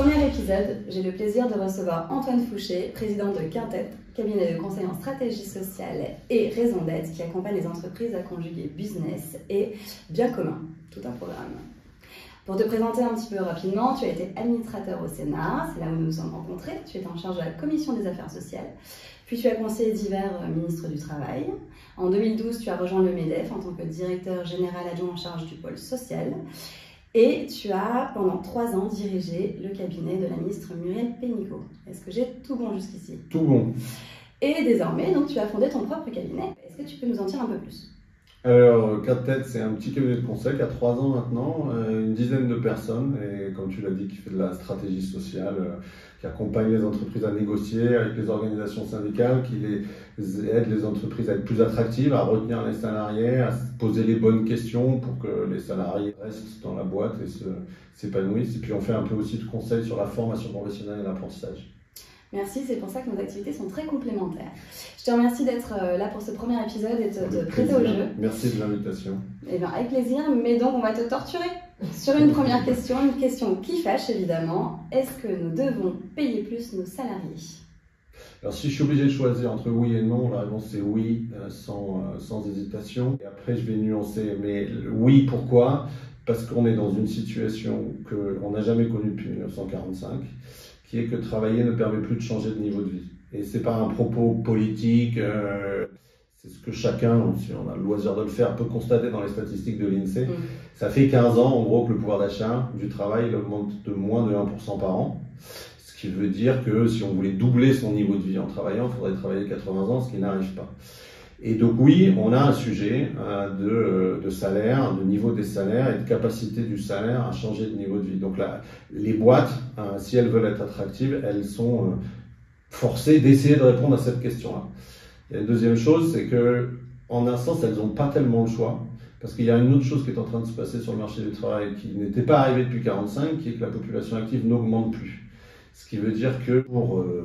premier épisode, j'ai le plaisir de recevoir Antoine Fouché, président de Quintet, cabinet de conseil en stratégie sociale et raison d'être qui accompagne les entreprises à conjuguer business et bien commun, tout un programme. Pour te présenter un petit peu rapidement, tu as été administrateur au Sénat, c'est là où nous nous sommes rencontrés, tu étais en charge de la commission des affaires sociales, puis tu as conseillé divers ministres du Travail. En 2012, tu as rejoint le MEDEF en tant que directeur général adjoint en charge du pôle social. Et tu as, pendant 3 ans, dirigé le cabinet de la ministre Muriel Pénicaud. Est-ce que j'ai tout bon jusqu'ici? Tout bon. Et désormais, donc, tu as fondé ton propre cabinet. Est-ce que tu peux nous en dire un peu plus? Alors, Quintet, c'est un petit cabinet de conseil qui a 3 ans maintenant, une dizaine de personnes, et comme tu l'as dit, qui fait de la stratégie sociale, qui accompagne les entreprises à négocier avec les organisations syndicales, qui aide les entreprises à être plus attractives, à retenir les salariés, à se poser les bonnes questions pour que les salariés restent dans la boîte et s'épanouissent. Et puis on fait un peu aussi de conseils sur la formation professionnelle et l'apprentissage. Merci, c'est pour ça que nos activités sont très complémentaires. Je te remercie d'être là pour ce premier épisode et de te prêter au jeu. Merci de l'invitation. Eh bien, avec plaisir, mais donc on va te torturer sur une première question, une question qui fâche évidemment. Est-ce que nous devons payer plus nos salariés? Alors si je suis obligé de choisir entre oui et non, la réponse c'est oui, sans hésitation. Et après je vais nuancer, mais oui, pourquoi? Parce qu'on est dans une situation qu'on n'a jamais connue depuis 1945, qui est que travailler ne permet plus de changer de niveau de vie. Et c'est pas un propos politique, c'est ce que chacun, si on a le loisir de le faire, peut constater dans les statistiques de l'INSEE. Ça fait 15 ans en gros que le pouvoir d'achat du travail il augmente de moins de 1% par an. Ce qui veut dire que si on voulait doubler son niveau de vie en travaillant, il faudrait travailler 80 ans, ce qui n'arrive pas. Et donc oui, on a un sujet de salaire, de niveau des salaires et de capacité du salaire à changer de niveau de vie. Donc là, les boîtes, si elles veulent être attractives, elles sont forcées d'essayer de répondre à cette question-là. Il y a une deuxième chose, c'est que en un sens, elles n'ont pas tellement le choix. Parce qu'il y a une autre chose qui est en train de se passer sur le marché du travail qui n'était pas arrivée depuis 1945, qui est que la population active n'augmente plus. Ce qui veut dire que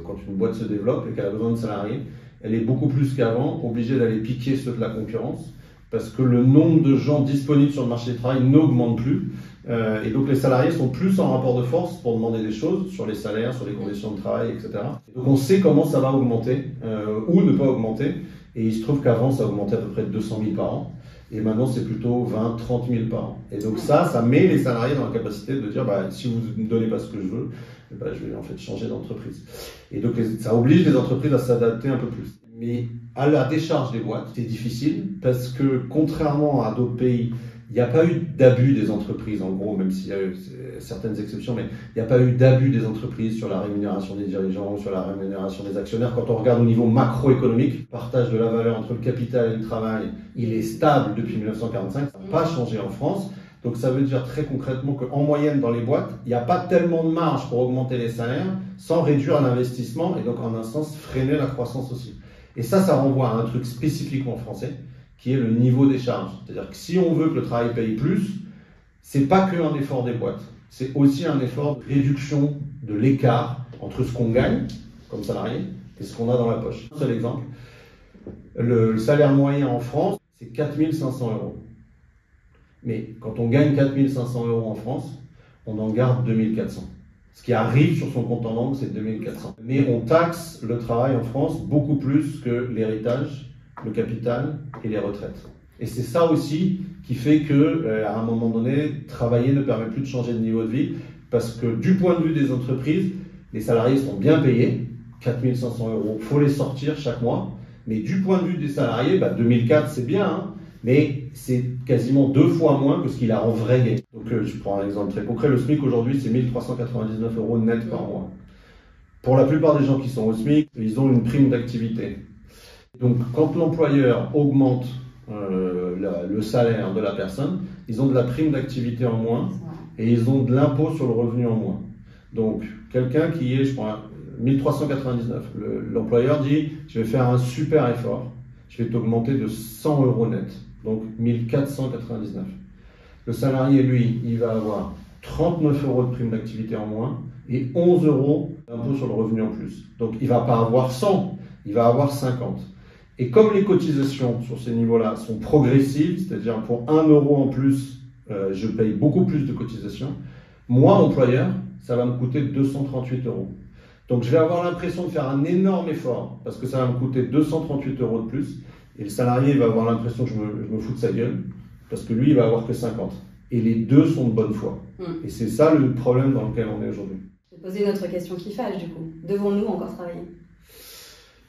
quand une boîte se développe et qu'elle a besoin de salariés, elle est beaucoup plus qu'avant obligée d'aller piquer ceux de la concurrence parce que le nombre de gens disponibles sur le marché du travail n'augmente plus. Et donc les salariés sont plus en rapport de force pour demander des choses sur les salaires, sur les conditions de travail, etc. Donc on sait comment ça va augmenter ou ne pas augmenter. Et il se trouve qu'avant ça augmentait à peu près de 200 000 par an. Et maintenant, c'est plutôt 20, 30 000 par an. Et donc ça met les salariés dans la capacité de dire, si vous ne me donnez pas ce que je veux, je vais en fait changer d'entreprise. Et donc ça oblige les entreprises à s'adapter un peu plus. Mais à la décharge des boîtes, c'est difficile parce que contrairement à d'autres pays, il n'y a pas eu d'abus des entreprises, en gros, même s'il y a eu certaines exceptions, mais il n'y a pas eu d'abus des entreprises sur la rémunération des dirigeants, sur la rémunération des actionnaires. Quand on regarde au niveau macroéconomique, le partage de la valeur entre le capital et le travail, il est stable depuis 1945, ça n'a pas changé en France. Donc ça veut dire très concrètement qu'en moyenne dans les boîtes, il n'y a pas tellement de marge pour augmenter les salaires sans réduire l'investissement et donc en un sens freiner la croissance aussi. Et ça renvoie à un truc spécifiquement français, qui est le niveau des charges. C'est-à-dire que si on veut que le travail paye plus, c'est pas que un effort des boîtes, c'est aussi un effort de réduction de l'écart entre ce qu'on gagne comme salarié et ce qu'on a dans la poche. Un seul exemple, le salaire moyen en France, c'est 4 500 €. Mais quand on gagne 4 500 € en France, on en garde 2 400. Ce qui arrive sur son compte en banque, c'est 2 400. Mais on taxe le travail en France beaucoup plus que l'héritage, le capital et les retraites. Et c'est ça aussi qui fait que, à un moment donné, travailler ne permet plus de changer de niveau de vie, parce que du point de vue des entreprises, les salariés sont bien payés, 4 500 €, il faut les sortir chaque mois, mais du point de vue des salariés, 2004 c'est bien, hein, mais c'est quasiment 2 fois moins que ce qu'il a en vrai gagné. Donc je prends un exemple très concret, le SMIC aujourd'hui c'est 1 399 € net par mois. Pour la plupart des gens qui sont au SMIC, ils ont une prime d'activité. Donc quand l'employeur augmente le salaire de la personne, ils ont de la prime d'activité en moins et ils ont de l'impôt sur le revenu en moins. Donc quelqu'un qui est, je prends 1399, l'employeur dit je vais faire un super effort, je vais t'augmenter de 100 € net, donc 1499. Le salarié, lui, il va avoir 39 € de prime d'activité en moins et 11 € d'impôt sur le revenu en plus. Donc il ne va pas avoir 100, il va avoir 50. Et comme les cotisations sur ces niveaux-là sont progressives, c'est-à-dire pour 1 € en plus, je paye beaucoup plus de cotisations, moi, employeur, ça va me coûter 238 euros. Donc je vais avoir l'impression de faire un énorme effort parce que ça va me coûter 238 euros de plus. Et le salarié va avoir l'impression que je me fous de sa gueule parce que lui, il va avoir que 50. Et les deux sont de bonne foi. Et c'est ça le problème dans lequel on est aujourd'hui. Je vais poser une autre question qui fâche du coup. Devons-nous encore travailler?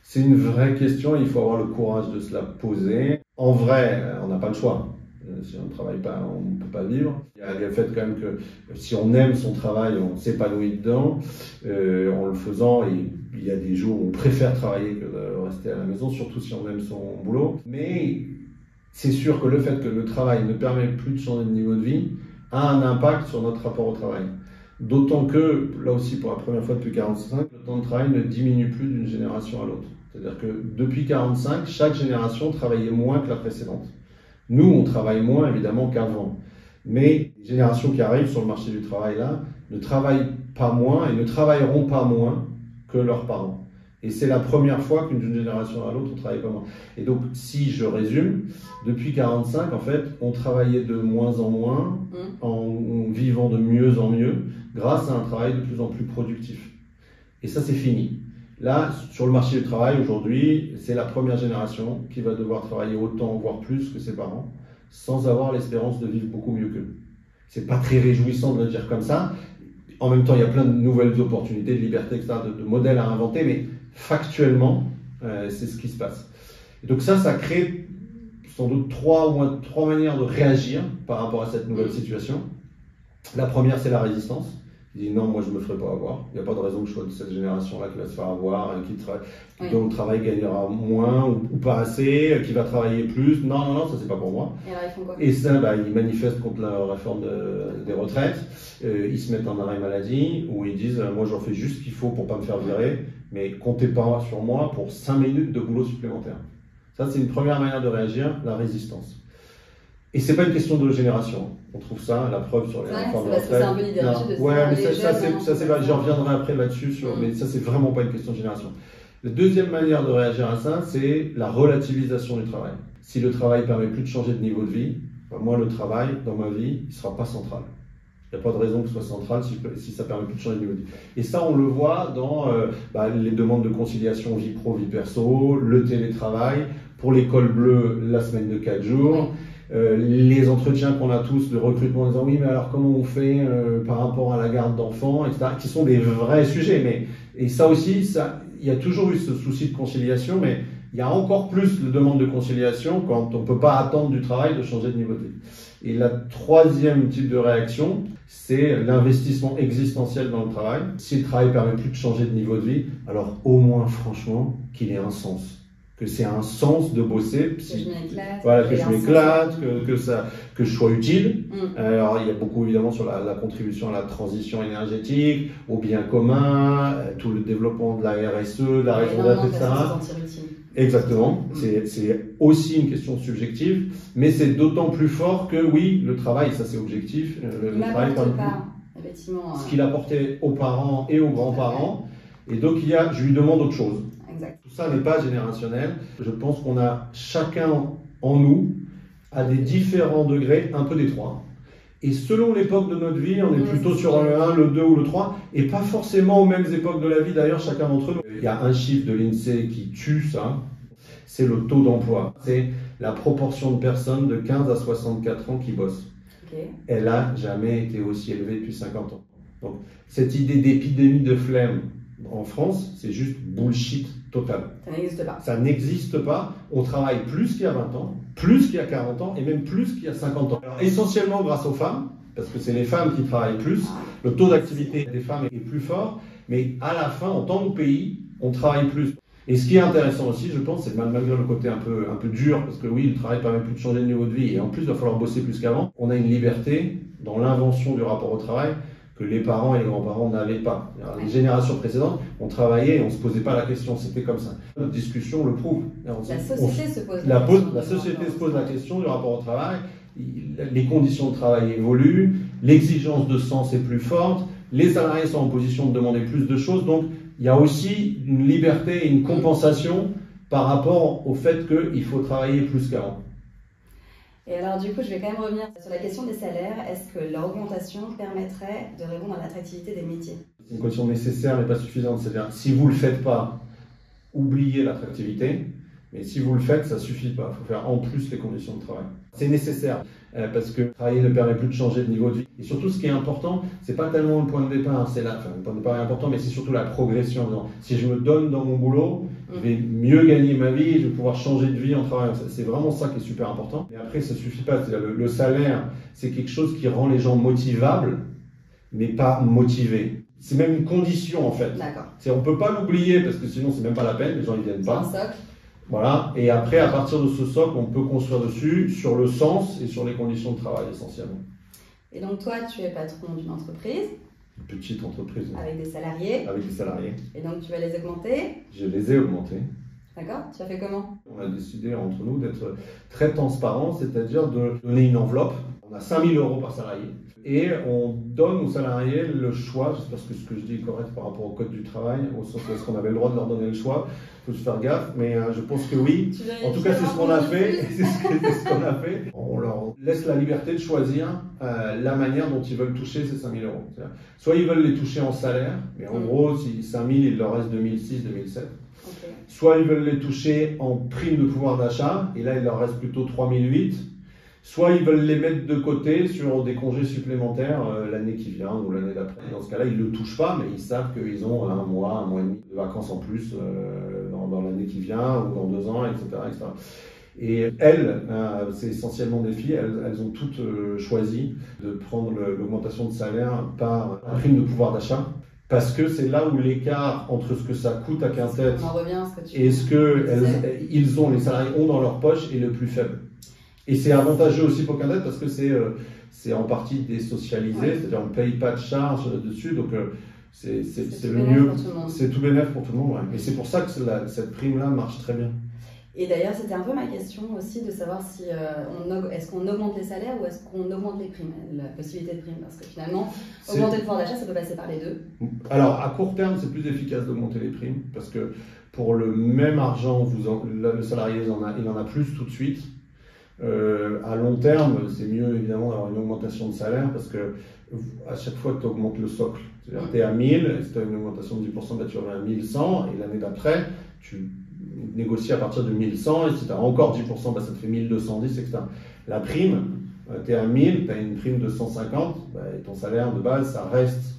C'est une vraie question, il faut avoir le courage de se la poser. En vrai, on n'a pas le choix. Si on ne travaille pas, on ne peut pas vivre. Il y a le fait quand même que si on aime son travail, on s'épanouit dedans. En le faisant, il y a des jours où on préfère travailler que de rester à la maison, surtout si on aime son boulot. Mais c'est sûr que le fait que le travail ne permet plus de changer de niveau de vie a un impact sur notre rapport au travail. D'autant que, là aussi pour la première fois depuis 45, le temps de travail ne diminue plus d'une génération à l'autre. C'est-à-dire que depuis 45, chaque génération travaillait moins que la précédente. Nous, on travaille moins évidemment qu'avant. Mais les générations qui arrivent sur le marché du travail là ne travaillent pas moins et ne travailleront pas moins que leurs parents. Et c'est la première fois qu'une génération à l'autre, on travaille pas moins. Et donc, si je résume, depuis 45, en fait, on travaillait de moins en moins, en vivant de mieux en mieux, grâce à un travail de plus en plus productif. Et ça, c'est fini. Là, sur le marché du travail, aujourd'hui, c'est la première génération qui va devoir travailler autant, voire plus que ses parents, sans avoir l'espérance de vivre beaucoup mieux qu'eux. C'est pas très réjouissant de le dire comme ça. En même temps, il y a plein de nouvelles opportunités, de liberté, etc., de modèles à inventer, mais factuellement, c'est ce qui se passe. Et donc ça crée sans doute trois manières de réagir par rapport à cette nouvelle situation. La première, c'est la résistance. Il dit non, moi je ne me ferai pas avoir. Il n'y a pas de raison que je sois de cette génération-là qui va se faire avoir, dont le travail gagnera moins ou pas assez, qui va travailler plus. Non, ça c'est pas pour moi. Et alors ils font quoi? Et ça, ils manifestent contre la réforme des retraites. Ils se mettent en arrêt maladie où ils disent moi j'en fais juste ce qu'il faut pour pas me faire virer, mais comptez pas sur moi pour 5 minutes de boulot supplémentaire. Ça c'est une première manière de réagir, la résistance. Et c'est pas une question de génération. On trouve ça, la preuve sur les réformes de retraite. C'est un peu l'idéologie de ça. Ouais, mais j'en reviendrai après là-dessus, mais ça c'est vraiment pas une question de génération. La deuxième manière de réagir à ça, c'est la relativisation du travail. Si le travail permet plus de changer de niveau de vie, moi le travail dans ma vie, il sera pas central. Il n'y a pas de raison que ce soit central si ça permet plus de changer de niveau de vie. Et ça, on le voit dans les demandes de conciliation vie pro, vie perso, le télétravail, pour l'école bleue, la semaine de 4 jours. Les entretiens qu'on a tous de recrutement en disant oui mais alors comment on fait par rapport à la garde d'enfants, etc., qui sont des vrais sujets. Et ça aussi, il y a toujours eu ce souci de conciliation, mais il y a encore plus de demandes de conciliation quand on ne peut pas attendre du travail de changer de niveau de vie. Et la troisième type de réaction, c'est l'investissement existentiel dans le travail. Si le travail permet plus de changer de niveau de vie, alors au moins franchement qu'il ait un sens. Que c'est un sens de bosser, que je m'éclate, que je sois utile. Alors il y a beaucoup évidemment sur la contribution à la transition énergétique, au bien commun, tout le développement de la RSE, de la raison d'être, etc. Exactement, c'est aussi une question subjective, mais c'est d'autant plus fort que oui, le travail, ça c'est objectif. Le travail effectivement, ce qu'il apportait aux parents et aux grands-parents, et donc je lui demande autre chose. Exact. Tout ça n'est pas générationnel. Je pense qu'on a chacun en nous, à des différents degrés, un peu des trois. Et selon l'époque de notre vie, on est plutôt sur le 1, le 2 ou le 3, et pas forcément aux mêmes époques de la vie, d'ailleurs, chacun d'entre nous. Il y a un chiffre de l'INSEE qui tue ça, c'est le taux d'emploi. C'est la proportion de personnes de 15 à 64 ans qui bossent. Okay. Elle n'a jamais été aussi élevée depuis 50 ans. Donc, cette idée d'épidémie de flemme en France, c'est juste bullshit total. Ça n'existe pas. Ça n'existe pas. On travaille plus qu'il y a 20 ans, plus qu'il y a 40 ans et même plus qu'il y a 50 ans. Alors, essentiellement grâce aux femmes, parce que c'est les femmes qui travaillent plus. Le taux d'activité des femmes est plus fort, mais à la fin, en tant que pays, on travaille plus. Et ce qui est intéressant aussi, je pense, c'est malgré le côté un peu dur, parce que oui, le travail permet plus de changer de niveau de vie, et en plus, il va falloir bosser plus qu'avant. On a une liberté dans l'invention du rapport au travail que les parents et les grands-parents n'avaient pas. Les générations précédentes, on travaillait et on ne se posait pas la question, c'était comme ça. Notre discussion le prouve. La société se pose la question. La société se pose la question du rapport au travail, les conditions de travail évoluent, l'exigence de sens est plus forte, les salariés sont en position de demander plus de choses, donc il y a aussi une liberté et une compensation par rapport au fait qu'il faut travailler plus qu'avant. Et alors du coup, je vais quand même revenir sur la question des salaires. Est-ce que leur augmentation permettrait de répondre à l'attractivité des métiers? C'est une condition nécessaire mais pas suffisante. C'est-à-dire, si vous ne le faites pas, oubliez l'attractivité. Mais si vous le faites, ça ne suffit pas. Il faut faire en plus les conditions de travail. C'est nécessaire parce que travailler ne permet plus de changer de niveau de vie. Et surtout, ce qui est important, c'est pas tellement le point de départ. C'est là, enfin, le point de départ est important, mais c'est surtout la progression. Si je me donne dans mon boulot, je vais mieux gagner ma vie, je vais pouvoir changer de vie en travaillant. C'est vraiment ça qui est super important. Mais après, ça ne suffit pas. Le salaire, c'est quelque chose qui rend les gens motivables, mais pas motivés. C'est même une condition en fait. On ne peut pas l'oublier parce que sinon, c'est même pas la peine. Les gens, ils viennent pas. C'est un socle. Voilà, et après, à partir de ce socle, on peut construire dessus sur le sens et sur les conditions de travail essentiellement. Et donc toi, tu es patron d'une entreprise. Une petite entreprise. Avec des salariés. Avec des salariés. Et donc tu vas les augmenter. Je les ai augmentés. D'accord, tu as fait comment? On a décidé entre nous d'être très transparent, c'est-à-dire de donner une enveloppe. On a 5 000 € par salarié. Et on donne aux salariés le choix, j'espère que ce que je dis est correct par rapport au code du travail, au sens où est-ce qu'on avait le droit de leur donner le choix, il faut se faire gaffe, mais je pense que oui. En tout cas, c'est ce qu'on a fait. C'est ce qu'on a fait. On leur laisse la liberté de choisir la manière dont ils veulent toucher ces 5 000 €. Soit ils veulent les toucher en salaire, mais en gros, si 5 000, il leur reste 2006, 2007. Okay. Soit ils veulent les toucher en prime de pouvoir d'achat, et là, il leur reste plutôt 3008. Soit ils veulent les mettre de côté sur des congés supplémentaires l'année qui vient ou l'année d'après. Dans ce cas-là, ils ne le touchent pas, mais ils savent qu'ils ont un mois et demi de vacances en plus dans l'année qui vient ou dans 2 ans, etc. etc. Et elles, c'est essentiellement des filles, elles ont toutes choisi de prendre l'augmentation de salaire par prime de pouvoir d'achat. Parce que c'est là où l'écart entre ce que ça coûte à Quintet et ce que les salariés ont dans leur poche est le plus faible. Et c'est avantageux aussi pour Quintet parce que c'est en partie désocialisé, c'est-à-dire on ne paye pas de charges dessus, donc c'est le mieux, c'est tout bénéfice pour tout le monde. Ouais. Et c'est pour ça que cette prime-là marche très bien. Et d'ailleurs, c'était un peu ma question aussi de savoir si est-ce qu'on augmente les salaires ou est-ce qu'on augmente les primes, la possibilité de prime, parce que finalement, augmenter le pouvoir d'achat, ça peut passer par les deux. Alors, à court terme, c'est plus efficace d'augmenter les primes, parce que pour le même argent, le salarié, il en a plus tout de suite. À long terme, c'est mieux évidemment d'avoir une augmentation de salaire, parce que à chaque fois que tu augmentes le socle, c'est-à-dire tu es à 1000, si tu as une augmentation de 10%, tu reviens à 1100, et l'année d'après, tu négocies à partir de 1100, et si tu as encore 10%, ça te fait 1210, etc. La prime, tu es à 1000, tu as une prime de 150, et ton salaire de base, ça reste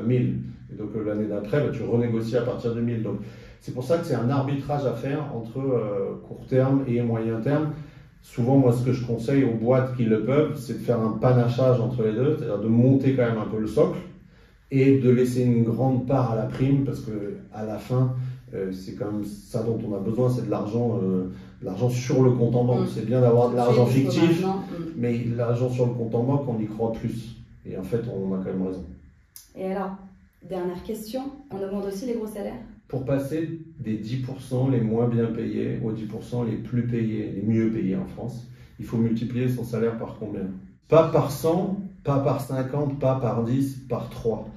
1000. Et donc l'année d'après, tu renégocies à partir de 1000. Donc c'est pour ça que c'est un arbitrage à faire entre court terme et moyen terme. Souvent, moi, ce que je conseille aux boîtes qui le peuvent, c'est de faire un panachage entre les deux, c'est-à-dire de monter quand même un peu le socle et de laisser une grande part à la prime, parce qu'à la fin, c'est quand même ça dont on a besoin, c'est de l'argent sur le compte en banque. C'est bien d'avoir de l'argent fictif, mais l'argent sur le compte en banque, on y croit plus. Et en fait, on a quand même raison. Et alors, dernière question, on augmente aussi les gros salaires? Pour passer des 10% les moins bien payés aux 10% les plus payés, les mieux payés en France, il faut multiplier son salaire par combien? Pas par 100, pas par 50, pas par 10, par 3.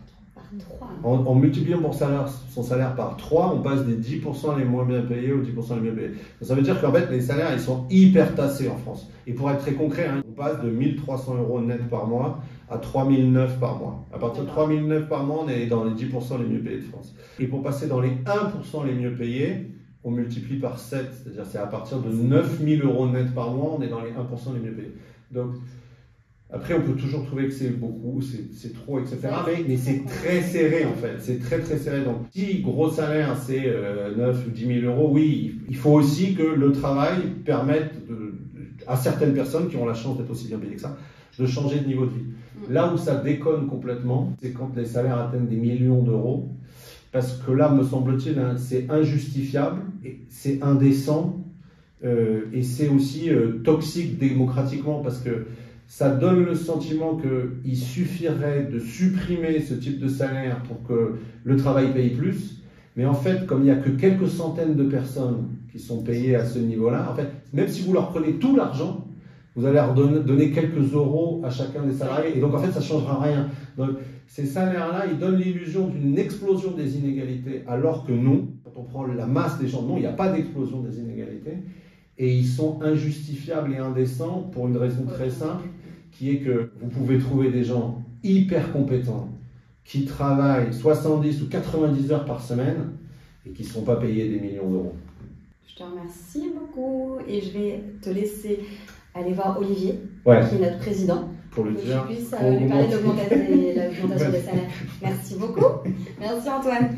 En multipliant son salaire par 3, on passe des 10% les moins bien payés aux 10% les mieux payés. Ça veut dire qu'en fait, les salaires, ils sont hyper tassés en France. Et pour être très concret, on passe de 1 300 € net par mois à 3 900 par mois. À partir de 3 900 par mois, on est dans les 10% les mieux payés de France. Et pour passer dans les 1% les mieux payés, on multiplie par 7. C'est-à-dire c'est à partir de 9 000 € net par mois, on est dans les 1% les mieux payés. Donc, après, on peut toujours trouver que c'est beaucoup, c'est trop, etc. Mais c'est très serré en fait. C'est très très serré. Donc, si gros salaire c'est 9 ou 10 000 €, oui, il faut aussi que le travail permette à certaines personnes qui ont la chance d'être aussi bien payées que ça, de changer de niveau de vie. Là où ça déconne complètement, c'est quand les salaires atteignent des millions d'euros, parce que là, me semble-t-il, c'est injustifiable, c'est indécent, et c'est aussi toxique démocratiquement, parce que ça donne le sentiment qu'il suffirait de supprimer ce type de salaire pour que le travail paye plus. Mais en fait, comme il n'y a que quelques centaines de personnes qui sont payées à ce niveau-là, en fait, même si vous leur prenez tout l'argent, vous allez leur donner quelques euros à chacun des salariés. Et donc, en fait, ça ne changera rien. Donc, ces salaires-là, ils donnent l'illusion d'une explosion des inégalités, alors que non, quand on prend la masse des gens, non, il n'y a pas d'explosion des inégalités. et ils sont injustifiables et indécents pour une raison très simple, qui est que vous pouvez trouver des gens hyper compétents qui travaillent 70 ou 90 heures par semaine et qui ne sont pas payés des millions d'euros. Je te remercie beaucoup et je vais te laisser aller voir Olivier, Ouais. qui est notre président, Pour le que dire, je puisse lui parler de l'augmentation des salaires. Merci beaucoup. Merci Antoine.